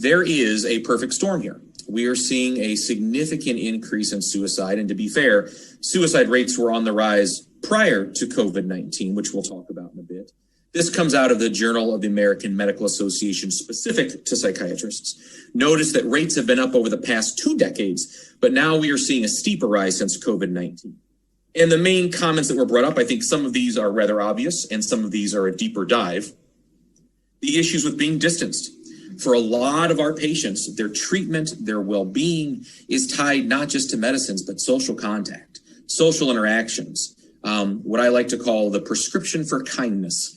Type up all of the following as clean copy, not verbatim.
there is a perfect storm here. We are seeing a significant increase in suicide. And to be fair, suicide rates were on the rise prior to COVID-19, which we'll talk about in a bit. This comes out of the Journal of the American Medical Association specific to psychiatrists. Notice that rates have been up over the past 2 decades, but now we are seeing a steeper rise since COVID-19. And the main comments that were brought up, I think some of these are rather obvious and some of these are a deeper dive. The issues with being distanced. For a lot of our patients, their treatment, their well-being is tied not just to medicines, but social contact, social interactions, what I like to call the prescription for kindness.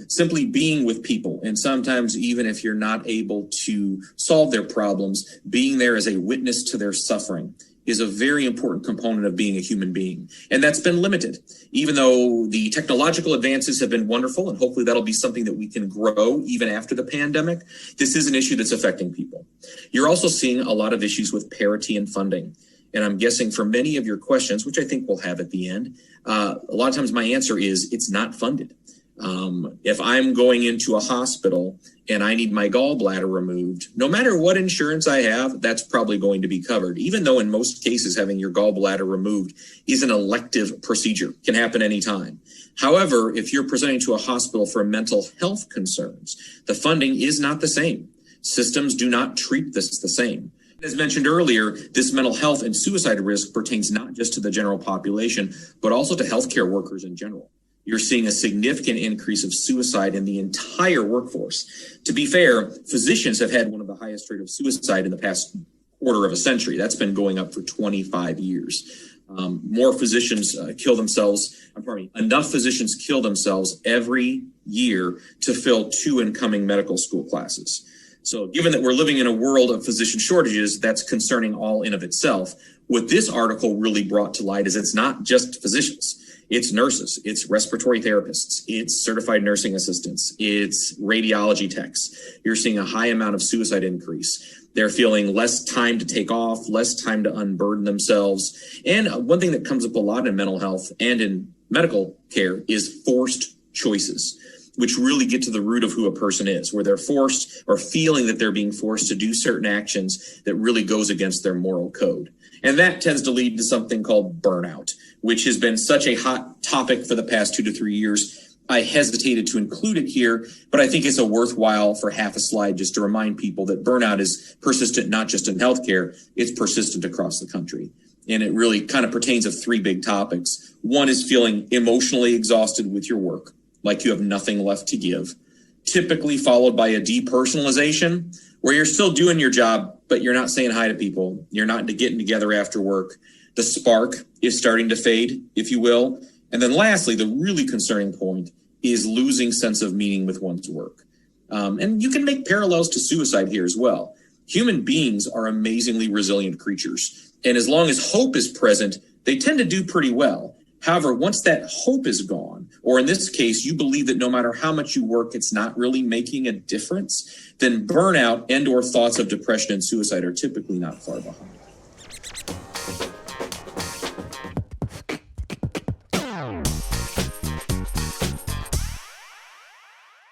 Simply being with people. And sometimes even if you're not able to solve their problems, being there as a witness to their suffering is a very important component of being a human being. And that's been limited, even though the technological advances have been wonderful, and hopefully that'll be something that we can grow even after the pandemic. This is an issue that's affecting people. You're also seeing a lot of issues with parity and funding. And I'm guessing for many of your questions, which I think we'll have at the end, a lot of times my answer is it's not funded. If I'm going into a hospital and I need my gallbladder removed, no matter what insurance I have, that's probably going to be covered, even though in most cases having your gallbladder removed is an elective procedure, can happen anytime. However, if you're presenting to a hospital for mental health concerns, the funding is not the same. Systems do not treat this the same. As mentioned earlier, this mental health and suicide risk pertains not just to the general population, but also to healthcare workers in general. You're seeing a significant increase of suicide in the entire workforce. To be fair, physicians have had one of the highest rate of suicide in the past quarter of a century. That's been going up for 25 years. More physicians enough physicians kill themselves every year to fill 2 incoming medical school classes. So given that we're living in a world of physician shortages, that's concerning all in of itself. What this article really brought to light is it's not just physicians. It's nurses, it's respiratory therapists, it's certified nursing assistants, it's radiology techs. You're seeing a high amount of suicide increase. They're feeling less time to take off, less time to unburden themselves. And one thing that comes up a lot in mental health and in medical care is forced choices, which really get to the root of who a person is, where they're forced or feeling that they're being forced to do certain actions that really goes against their moral code. And that tends to lead to something called burnout, which has been such a hot topic for the past 2 to 3 years. I hesitated to include it here, but I think it's a worthwhile for half a slide just to remind people that burnout is persistent, not just in healthcare, it's persistent across the country. And it really kind of pertains of 3 big topics. One is feeling emotionally exhausted with your work, like you have nothing left to give, typically followed by a depersonalization, where you're still doing your job, but you're not saying hi to people. You're not getting together after work. The spark is starting to fade, if you will. And then lastly, the really concerning point is losing sense of meaning with one's work. And you can make parallels to suicide here as well. Human beings are amazingly resilient creatures. And as long as hope is present, they tend to do pretty well. However, once that hope is gone, or in this case, you believe that no matter how much you work, it's not really making a difference, then burnout and or thoughts of depression and suicide are typically not far behind.